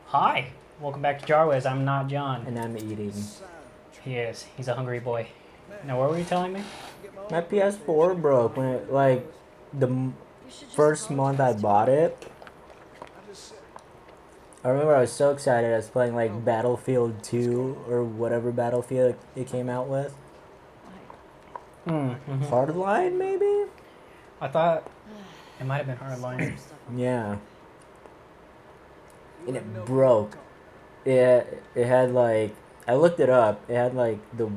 Hi, welcome back to Jarwiz. I'm not John. And I'm eating. He is. He's a hungry boy. Now, what were you telling me? My PS4 broke when it, like, first month I bought it. I remember I was so excited. I was playing like Battlefield 2 or whatever Battlefield it came out with. Mm-hmm. Hardline, maybe? I thought it might have been Hardline. Yeah. And it broke. It had like, I looked it up. It had like the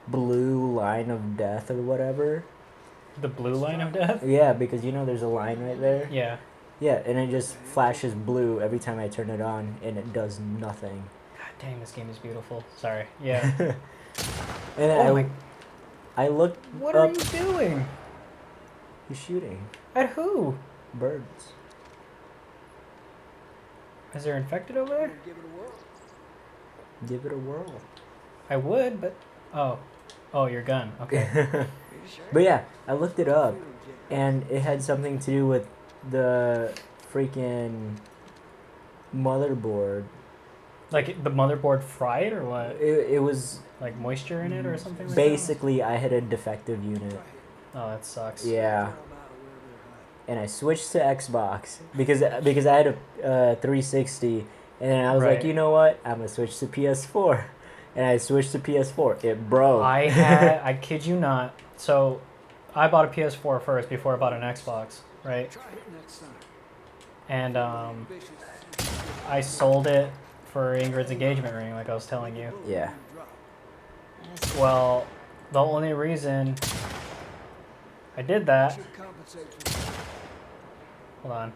blue line of death or whatever. The blue line of death? Yeah, because you know there's a line right there. Yeah. Yeah, and it just flashes blue every time I turn it on, and it does nothing. God dang, this game is beautiful. Sorry. Yeah. And I looked What up. are you doing? He's shooting At who? birds. Is there infected over there? Give it a whirl. I would, but... Oh, your gun. Okay. But yeah, I looked it up, and it had something to do with the freaking motherboard. Like, the motherboard fried or what? It was Like moisture in it or something like basically I had a defective unit. that? Oh, that sucks. Yeah. And I switched to Xbox because I had a 360, and then I was like, Right. you know what? I'm gonna switch to PS4, and I switched to PS4. It broke. I kid you not. So, I bought a PS4 first before I bought an Xbox, right? And I sold it for Ingrid's engagement ring, like I was telling you. Yeah. Well, the only reason I did that. Hold on.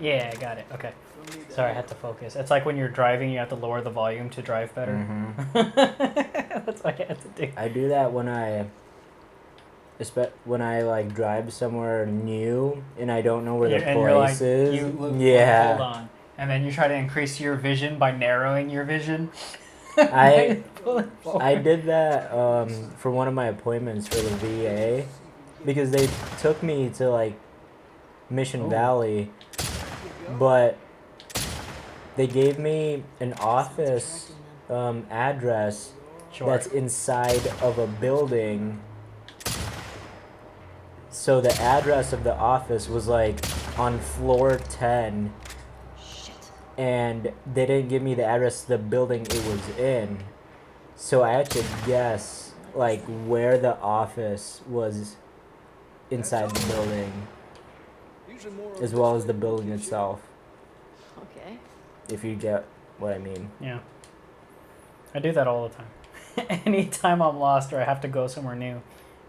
Yeah, I got it. Okay. Sorry, I had to focus. It's like when you're driving, you have to lower the volume to drive better. Mm-hmm. That's what I had to do. I do that when I like drive somewhere new and I don't know where the place is. Yeah. Hold on. And then you try to increase your vision by narrowing your vision. I did that for one of my appointments for the VA because they took me to like Mission Valley, but they gave me an office address that's inside of a building. So the address of the office was like on floor 10. And they didn't give me the address of the building it was in. So I had to guess like where the office was inside the building, as well as the building itself. Okay. If you get what I mean. Yeah. I do that all the time. Anytime I'm lost or I have to go somewhere new.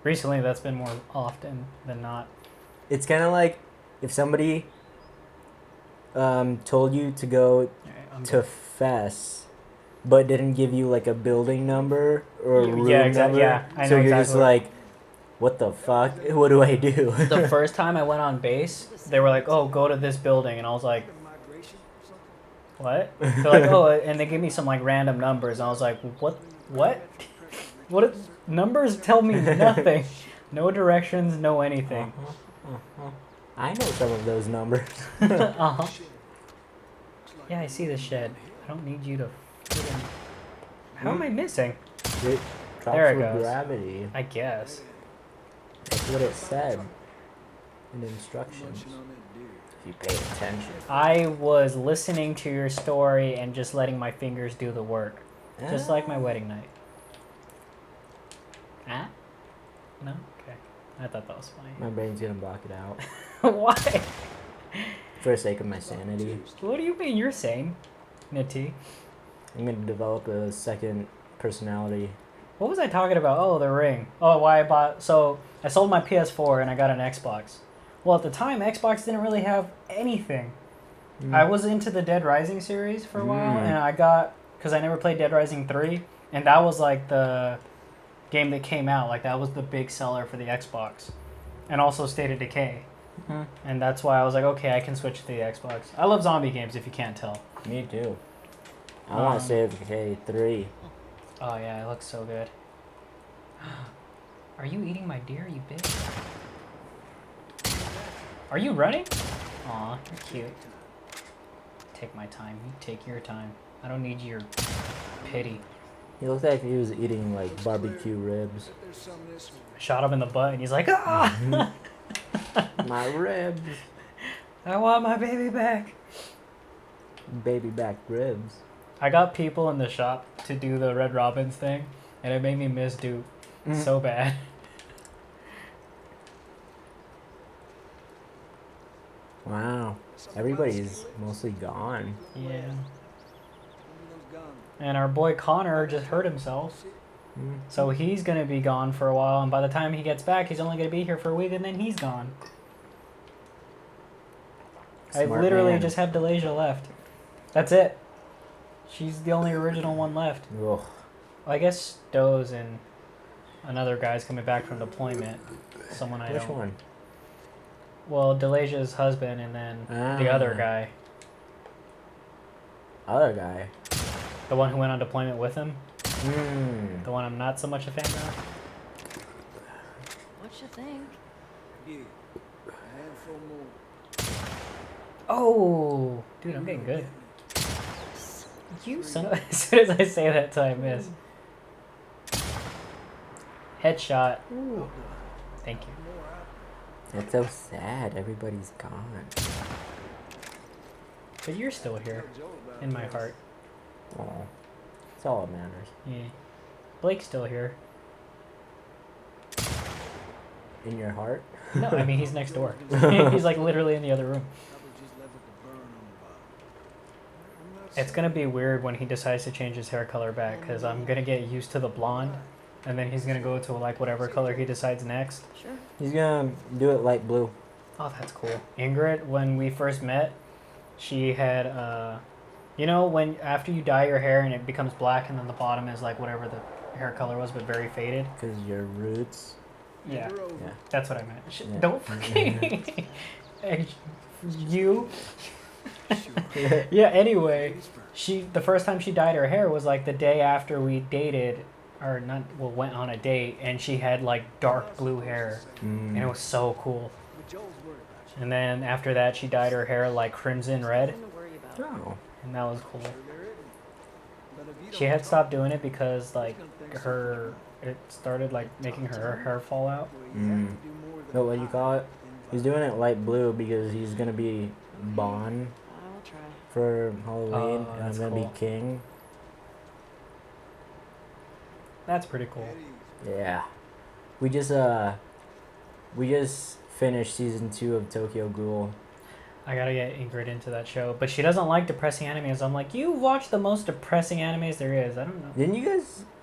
Recently, that's been more often than not. It's kind of like if somebody told you to go to Fess, but didn't give you like a building number or a room number. Yeah, I know so you're exactly just like, what the fuck? What do I do? The first time I went on base, they were like, "Oh, go to this building," and I was like, "What?" They're like, "Oh," and they gave me some like random numbers, and I was like, "What? What? Numbers tell me nothing. No directions, no anything." I know some of those numbers. Uh-huh. Yeah, I see the shed. I don't need you to... How am I missing? It drops There it with goes. gravity. I guess. That's what it said in the instructions. If you pay attention. I was listening to your story and just letting my fingers do the work. Just like my wedding night. Ah? No? Okay. I thought that was funny. My brain's gonna block it out. Why? For the sake of my sanity. What do you mean you're sane, Nitty? I'm gonna develop a second personality. What was I talking about? Oh, the ring. Oh, why I bought... So, I sold my PS4 and I got an Xbox. Well, at the time, Xbox didn't really have anything. I was into the Dead Rising series for a while, and I got... Because I never played Dead Rising 3, and that was like the game that came out. Like, that was the big seller for the Xbox. And also State of Decay. And that's why I was like, okay, I can switch to the Xbox. I love zombie games, if you can't tell. Me too. I want to save K3. Oh, yeah, it looks so good. Are you eating my deer, you bitch? Are you running? Aw, you're cute. Take my time. You take your time. I don't need your pity. He looked like he was eating like barbecue ribs. I shot him in the butt and he's like, ah! My ribs. I want my baby back. Baby back ribs. I got people in the shop to do the Red Robins thing, and it made me miss Duke so bad. Wow. Everybody's mostly gone. Yeah. And our boy Connor just hurt himself. So he's going to be gone for a while, and by the time he gets back, he's only going to be here for a week, and then he's gone. Smart I literally man. just have Delasia left. That's it. She's the only original one left. Ugh. Well, I guess Stowe's and another guy's coming back from deployment. Someone I Which don't... one? Well, Delasia's husband and then the other guy. Other guy? The one who went on deployment with him. Hmm. The one I'm not so much a fan of. What you think? Oh! Dude, I'm getting good. You son of... As soon as I say that till I miss. Headshot. Ooh. Thank you. That's so sad. Everybody's gone. But you're still here. In my heart. Oh. That's all that matters. Yeah. Blake's still here. In your heart? No, I mean, he's next door. He's like literally in the other room. It's gonna be weird when he decides to change his hair color back, because I'm gonna get used to the blonde, and then he's gonna go to like whatever color he decides next. Sure. He's gonna do it light blue. Oh, that's cool. Ingrid, when we first met, she had, you know, when after you dye your hair and it becomes black, and then the bottom is like whatever the hair color was, but very faded. Because your roots. Yeah, Yeah. that's what I meant. Yeah. Don't fucking you. Yeah. Anyway, the first time she dyed her hair was like the day after we dated, or not. Well, went on a date, and she had like dark blue hair, and it was so cool. And then after that, she dyed her hair like crimson red, Nothing to worry about. Oh. and that was cool. She had stopped doing it because like it started like making her hair fall out. No, what do you call it? He's doing it light blue because he's gonna be Bond I will try. for Halloween, and I'm that's gonna cool. be King. That's pretty cool. Yeah. We just finished season 2 of Tokyo Ghoul. I gotta get Ingrid into that show, but she doesn't like depressing animes. I'm like, you watch the most depressing animes there is. I don't know.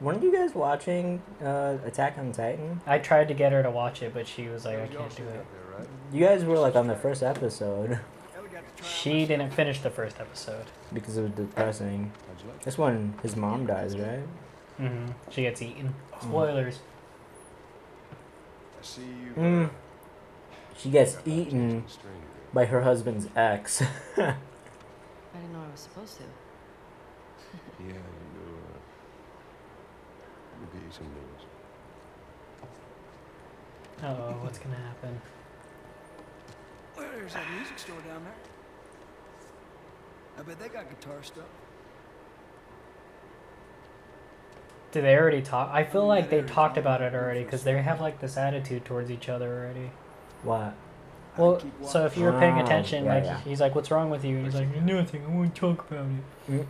Weren't you guys watching Attack on Titan? I tried to get her to watch it, but she was like, I can't do it. You guys were like on the first episode She didn't finish the first episode. because it was depressing. This one, his mom dies, right? Mm-hmm. She gets eaten. Spoilers. She gets eaten by her husband's ex. I didn't know I was supposed to. Yeah, you'll get you some news. Uh-oh, what's gonna happen? Well, there's that music store down there. I bet they got guitar stuff. Did they already talk? I feel like they talked about it already, because they have like this attitude towards each other already. What? Well, so if you were paying attention, yeah, like yeah. he's like, "What's wrong with you?" And he's like, "Nothing. I want to talk about it." Mm.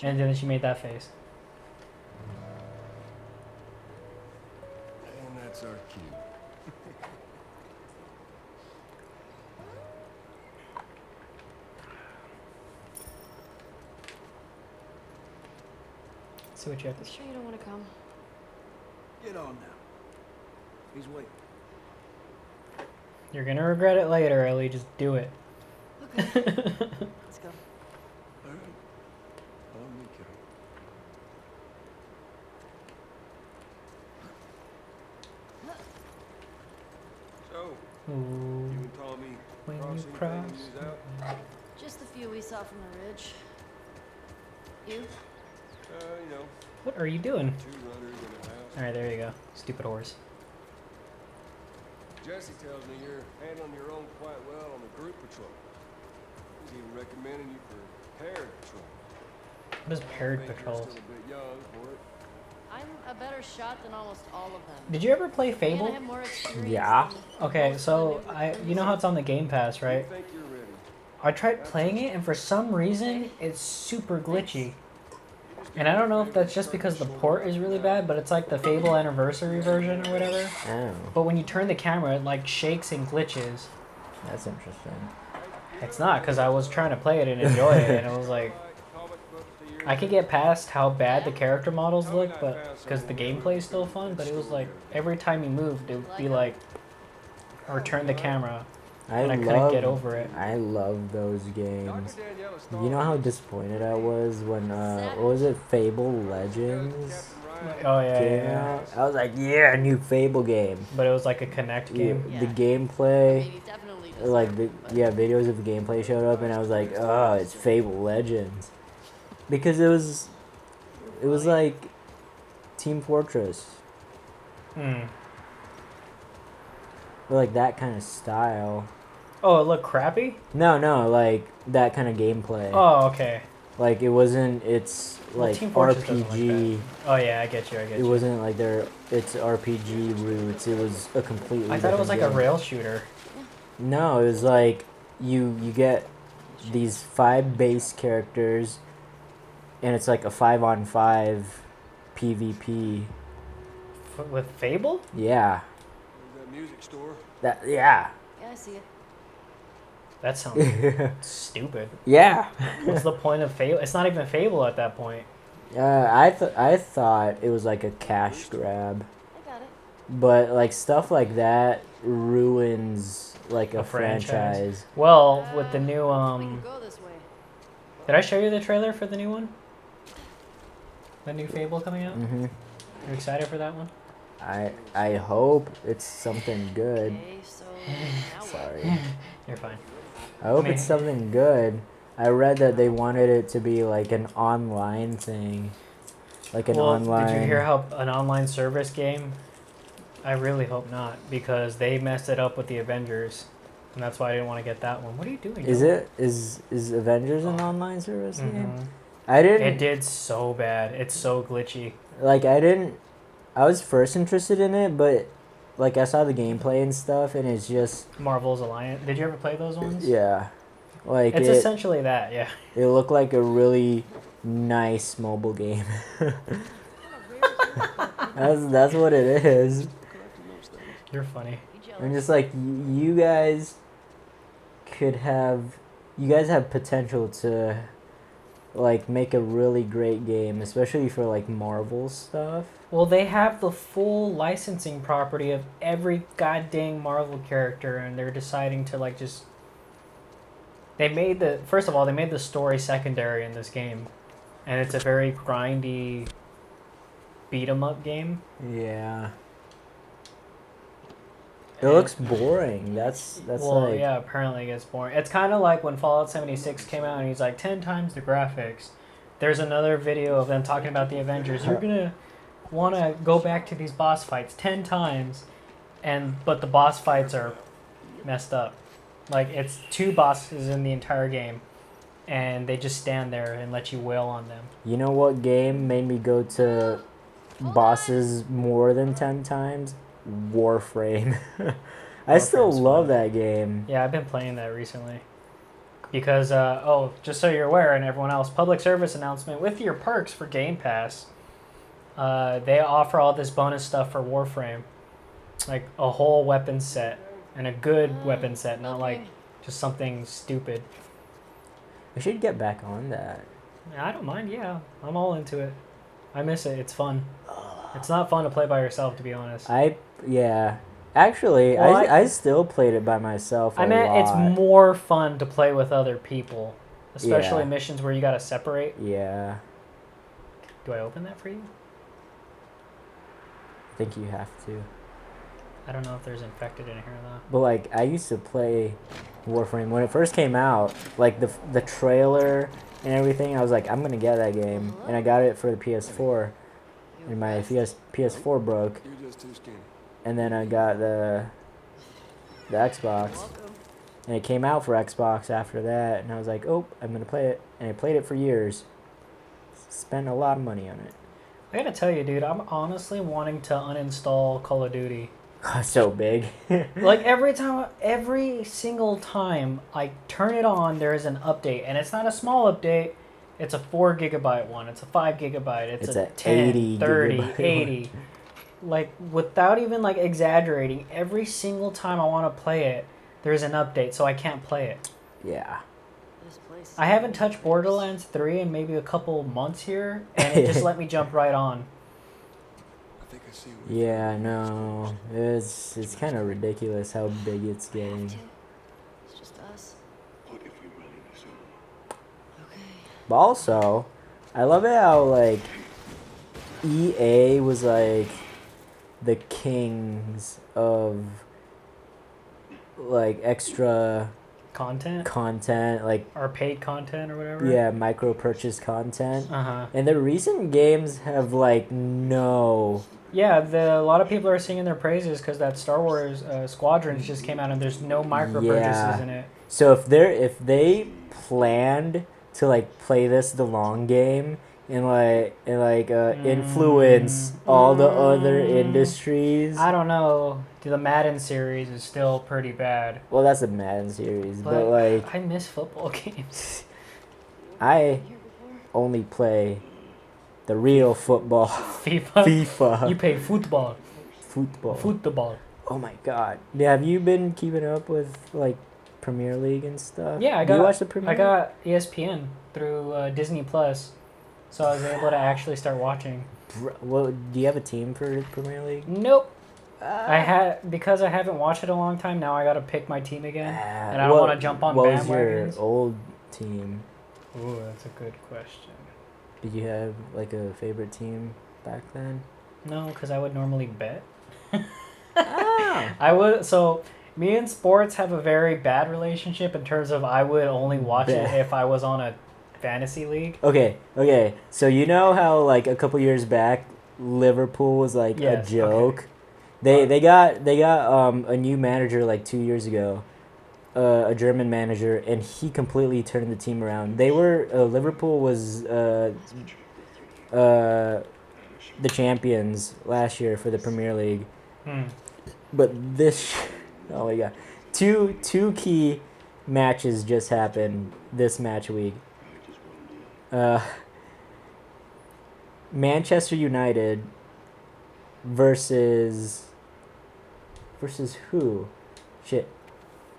And then she made that face. And that's our cue. See what you have to You say. sure you don't want to come? Get on now. He's waiting. You're gonna regret it later, Ellie. Just do it. Okay. Let's go. All right. Follow me, kiddo. So, Ooh, you and Tommy when you crossing cross. things out? Just the few we saw from the ridge. You? You know, What are you doing? 2 runners and a half. All right, there you go. Stupid horse. Jesse tells me you're handling your own quite well on the group patrol. He's even recommending you for paired patrol. What is paired I think patrols? You're still a bit young for it. I'm a better shot than almost all of them. Did you ever play And I Fable? have more experience Yeah. than Okay, most so of the new you know how it's on the Game Pass, right? You think you're ready. I tried playing it, and for some reason, it's super glitchy. And I don't know if that's just because the port is really bad, but it's like the Fable Anniversary version or whatever. Oh, But when you turn the camera, it like shakes and glitches. that's interesting. It's not, because I was trying to play it and enjoy it, and it was like, I could get past how bad the character models look, but because the gameplay is still fun, but it was like, every time you moved, it would be like, or turn the camera, and I couldn't get over it. I love those games. Dr. Daniela You Starr, know how disappointed I was when what was it, Fable Legends Captain Ryan, Oh yeah, came yeah. out? I was like, yeah, a new Fable game. But it was like a Connect game. The I gameplay, mean, he definitely deserved like it, but videos of the gameplay showed up, and I was like, oh, it's Fable Legends, because it was like Team Fortress, Hmm. or like that kind of style. Oh, it looked crappy? No, like that kind of gameplay. Oh, okay. Like it wasn't. It's Well, like Team Fortress doesn't look RPG. Oh yeah, I get you, I get It you. wasn't like it's RPG roots. It was a completely. I thought it was like different a game. rail shooter. No, it was like you get these 5 base characters, and it's like a 5-on-5 PvP. With Fable? Yeah, that music store. yeah, yeah, I see it. That sounds stupid. yeah. What's the point of Fable? It's not even Fable at that point. I thought it was like a cash grab, I got it. but like stuff like that ruins like a A franchise. franchise. Well, with the new We can go this way. did I show you the trailer for the new one? The new Fable coming out? Mhm. You excited for that one? I hope it's something good. Okay, so now what? Sorry. You're fine. I hope mean- it's something good. I read that they wanted it to be like an online thing. Like an Well, online. did you hear how an online service game? I really hope not, because they messed it up with the Avengers, and that's why I didn't want to get that one. What are you doing? Is Dylan? it is Avengers an online service game? Mhm. I didn't It did so bad. It's so glitchy. like I was first interested in it, but like I saw the gameplay and stuff, and it's just Marvel's Alliance. Did you ever play those ones? yeah. Like It's it essentially that, yeah. looked like a really nice mobile game. that's what it is. You're funny. Be jealous. I'm just like you guys have potential to like make a really great game, especially for like Marvel stuff. Well, they have the full licensing property of every goddamn Marvel character, and they're deciding to like just. First of all, they made the story secondary in this game, and it's a very grindy beat 'em up game. Yeah. It looks boring. That's Well, like yeah, apparently it gets boring. It's kind of like when Fallout 76 came out and he's like 10 times the graphics. There's another video of them talking about the Avengers. You're going to want to go back to these boss fights 10 times, but the boss fights are messed up. Like, it's 2 bosses in the entire game, and they just stand there and let you wail on them. You know what game made me go to bosses more than 10 times? Warframe. I still Warframe's love fun. that game. Yeah, I've been playing that recently. Because, just so you're aware, and everyone else, public service announcement, with your perks for Game Pass, they offer all this bonus stuff for Warframe. Like a whole weapon set, and a good weapon set, not like just something stupid. We should get back on that. I don't mind, yeah. I'm all into it. I miss it. It's fun. It's not fun to play by yourself, to be honest. Yeah. Actually, Well, I still played it by myself a I meant lot. it's more fun to play with other people, especially Yeah. missions where you gotta separate. Yeah. Do I open that for you? I think you have to. I don't know if there's infected in here though. But like I used to play Warframe when it first came out, like the trailer and everything. I was like, I'm gonna get that game, and I got it for the PS4, and my PS4 broke, You're just too skinny. and then I got the the Xbox. Welcome. And it came out for Xbox after that, and I was like, oh, I'm gonna play it. And I played it for years. Spent a lot of money on it. I gotta tell you, dude, I'm honestly wanting to uninstall Call of Duty. So big. Like every single time I turn it on, there is an update, and it's not a small update. It's a 4 gigabyte one. It's a 5 gigabyte. It's a 10, 80 30, gigabyte 80. Like without even like exaggerating, every single time I want to play it, there's an update, so I can't play it. Yeah. This place. I haven't touched Borderlands 3 in maybe a couple months here, and it just let me jump right on. I think I see what Yeah, no. It's kind of ridiculous how big it's getting. It's just us. What if we run into someone? Okay. But also, I love it how, like, EA was, like, the kings of, like, extra content, like, Or paid content or whatever. yeah, micro purchase content. Uh-huh. And the recent games have, like, no... Yeah, a lot of people are singing their praises because that Star Wars Squadrons just came out and there's no micro purchases in it. So if they planned to like play this the long game and influence all the other industries. I don't know. The Madden series is still pretty bad. Well, that's a Madden series, but like I miss football games. I only play the real football. FIFA. FIFA. You play football. Football. Football. Oh my god. Yeah, have you been keeping up with like Premier League and stuff? Yeah, Do you watch the Premier I League? got ESPN through Disney Plus, so I was able to actually start watching. Well, do you have a team for the Premier League? Nope. Because I haven't watched it a long time. Now I got to pick my team again, and I don't What- want to jump on What was bandwagons. your old team? Ooh, that's a good question. Did you have like a favorite team back then? No, because I would normally bet. Ah. I would. So me and sports have a very bad relationship in terms of I would only watch it Bet. if I was on a fantasy league. Okay. So you know how like a couple years back Liverpool was like Yes, a joke. They got a new manager like 2 years ago, a German manager, and he completely turned the team around. They were Liverpool was the champions last year for the Premier League, but oh my god, two key matches just happened this match week. Manchester United versus who? Shit.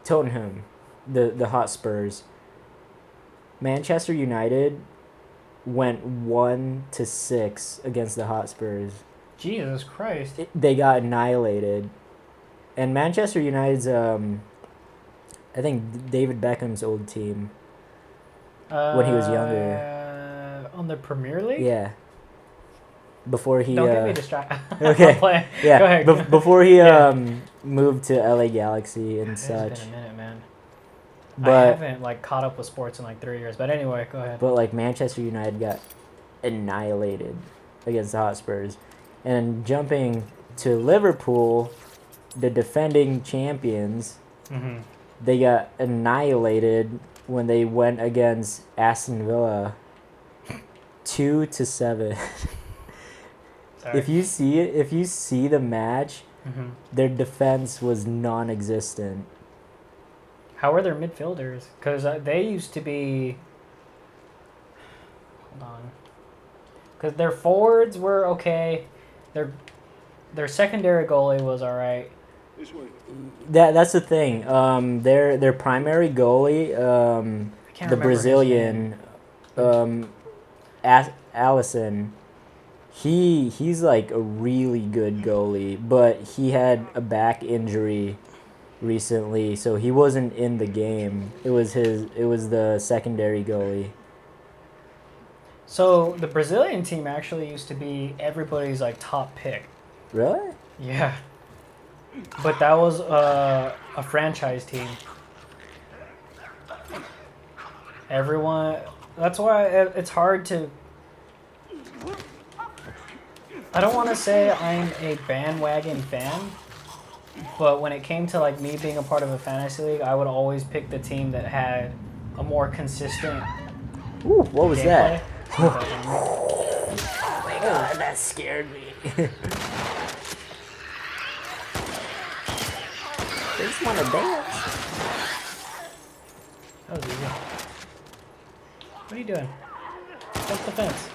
Tottenham. The Hotspurs. Manchester United went 1-6 against the Hotspurs. Jesus Christ. They got annihilated. And Manchester United's I think David Beckham's old team. When he was younger. On the Premier League? Yeah. Before he Don't get me distracted. Okay. Yeah. Go ahead. Before he Yeah. moved to LA Galaxy and It's such. been a minute, man. I But haven't like caught up with sports in like 3 years. But anyway, go ahead. like Manchester United got annihilated against the Hotspurs. And jumping to Liverpool, the defending champions, Mm-hmm. they got annihilated when they went against Aston Villa 2-7. Sorry. If you see the match, Mm-hmm. their defense was non-existent. How are their midfielders? Because they used to be. Hold on. Because their forwards were okay. Their secondary goalie was all right. This way. That's the thing. Their primary goalie, I can't the remember his Brazilian, Allison. He's like a really good goalie, but he had a back injury recently, so he wasn't in the game. It was the secondary goalie. So the Brazilian team actually used to be everybody's like top pick. Really? Yeah. But that was a franchise team. Everyone. That's why it's hard to. I don't want to say I'm a bandwagon fan, But when it came to like me being a part of a fantasy league, I would always pick the team that had a more consistent. Ooh, what was gameplay. that? Oh my god, that scared me. They just want to dance. That was easy. What are you doing? Take the fence.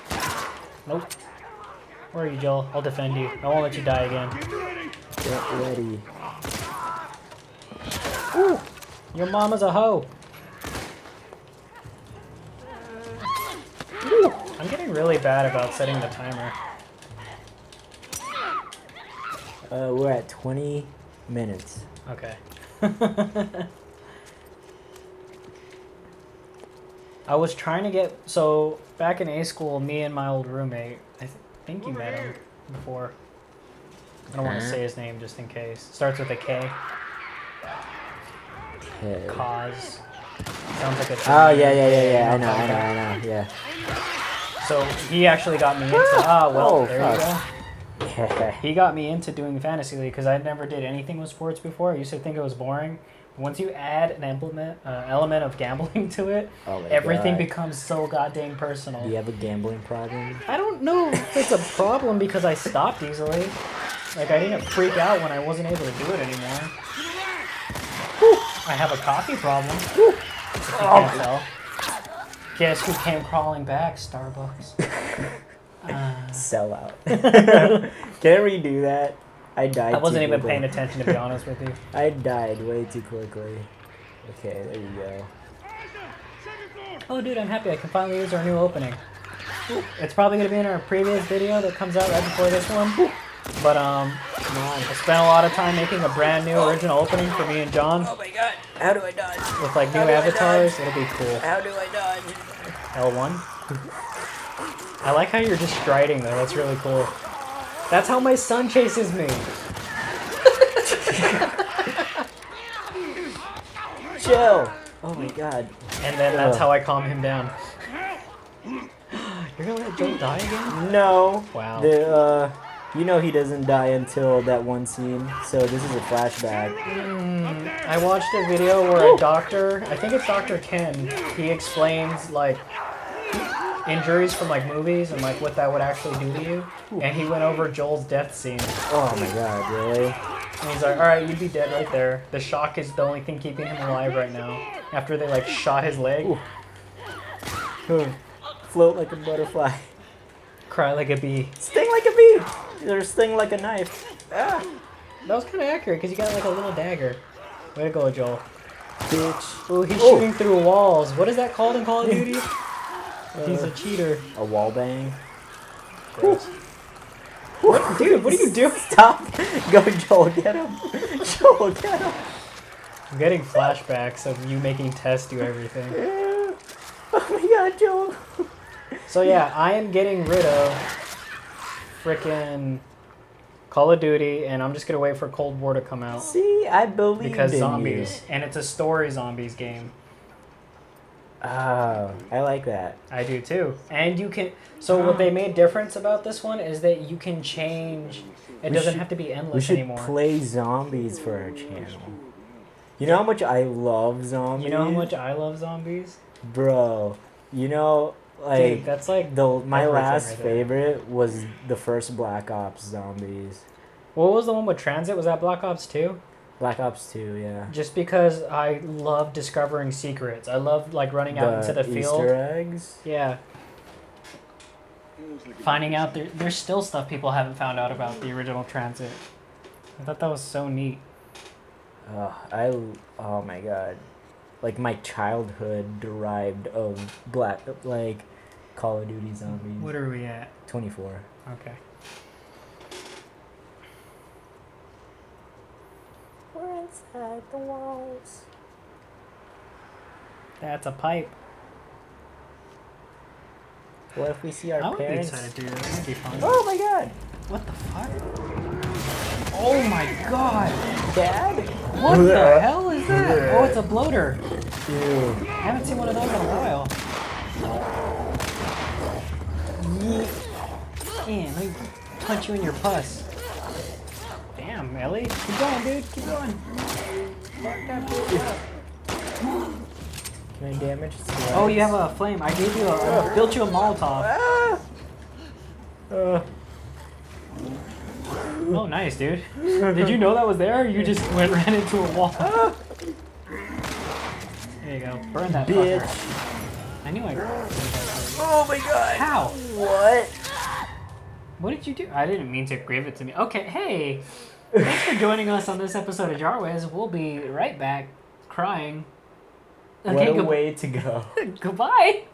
Nope. Where are you, Joel? I'll defend you. I won't let you die again. Get ready. Ooh, your mama's a hoe. Ooh, I'm getting really bad about setting the timer. We're at 20 minutes. Okay. I was trying to get, so back in A school, me and my old roommate, I think you met him before. I don't want to say his name just in case. Starts with a K. Okay. Cause. Sounds like a. Oh yeah. I know. Yeah. So he actually got me into. There you go. Yeah. He got me into doing fantasy league because I never did anything with sports before. I used to think it was boring. Once you add an element of gambling to it, everything becomes so goddamn personal. Do you have a gambling problem? I don't know if it's a problem because I stopped easily. Like, I didn't freak out when I wasn't able to do it anymore. Whew. I have a coffee problem. Whew. If you can't tell. Guess who came crawling back? Starbucks. Sell out. Can we do that? I died. I wasn't even paying attention, to be honest with you. I died way too quickly. Okay, there you go. Oh, dude, I'm happy I can finally use our new opening. It's probably going to be in our previous video that comes out right before this one. But, I spent a lot of time making a brand new original opening for me and John. Oh my god. How do I dodge? With, like, new avatars. It'll be cool. How do I dodge? L1. I like how you're just striding, though. That's really cool. That's how my son chases me. Chill. Oh my god. And then that's how I calm him down. You're gonna let Joel die again? No. Wow. You know he doesn't die until that one scene, so this is a flashback. I watched a video where a doctor, I think it's Dr. Ken, he explains, like, injuries from, like, movies and, like, what that would actually do to you. And he went over Joel's death scene. Oh my god, really? And he's like, alright, you'd be dead right there. The shock is the only thing keeping him alive right now. After they, like, shot his leg. Float like a butterfly. Cry like a bee. Sting like a bee! Or sting like a knife. Ah. That was kind of accurate, because you got, like, a little dagger. Way to go, Joel. Bitch. Ooh, he's shooting through walls. What is that called in Call of Duty? He's a cheater. A wall bang. What? Dude, what are you doing? Stop! Go, Joel, get him! Joel, get him! I'm getting flashbacks of you making Tess do everything. Yeah. Oh my god, Joel! So yeah, I am getting rid of frickin' Call of Duty, and I'm just gonna wait for Cold War to come out. See, I believe because in zombies, and it's a story zombies game. Oh, I like that. I do too. And you can. So what they made difference about this one is that you can change. It doesn't have to be endless we should anymore. play zombies for our channel. You know how much I love zombies? You know how much I love zombies? Bro, you know, like, dude, that's like my last right favorite was the first Black Ops zombies. What was the one with Transit? Was that Black Ops 2? Black Ops 2, yeah. Just because I love discovering secrets. I love, like, running out into the field. Easter eggs? Yeah. Finding out there's still stuff people haven't found out about the original Transit. I thought that was so neat. Oh my god. Like, my childhood derived of Call of Duty zombies. What are we at? 24. Okay. We're inside the walls. That's a pipe. What if we see our I would parents? be excited to do that. That'd be fun. Oh my god! What the fuck? Oh my god! Dad? What the hell is that? Oh, it's a bloater. Ew. I haven't seen one of those in a while. Yeet. Man, let me punch you in your pus. Damn. Damn, Ellie. Keep going, dude. Keep going. Fuck that bitch up. Can I damage its legs? Oh, you have a flame. I gave you I built you a Molotov. Oh, nice, dude. Did you know that was there? Or you just ran into a wall. There you go. Burn that bitch. fucker. I knew I. Oh my god. How? What? What did you do? I didn't mean to give it to me. Okay, hey. Thanks for joining us on this episode of Jarwiz. We'll be right back crying. What a way to go. Goodbye.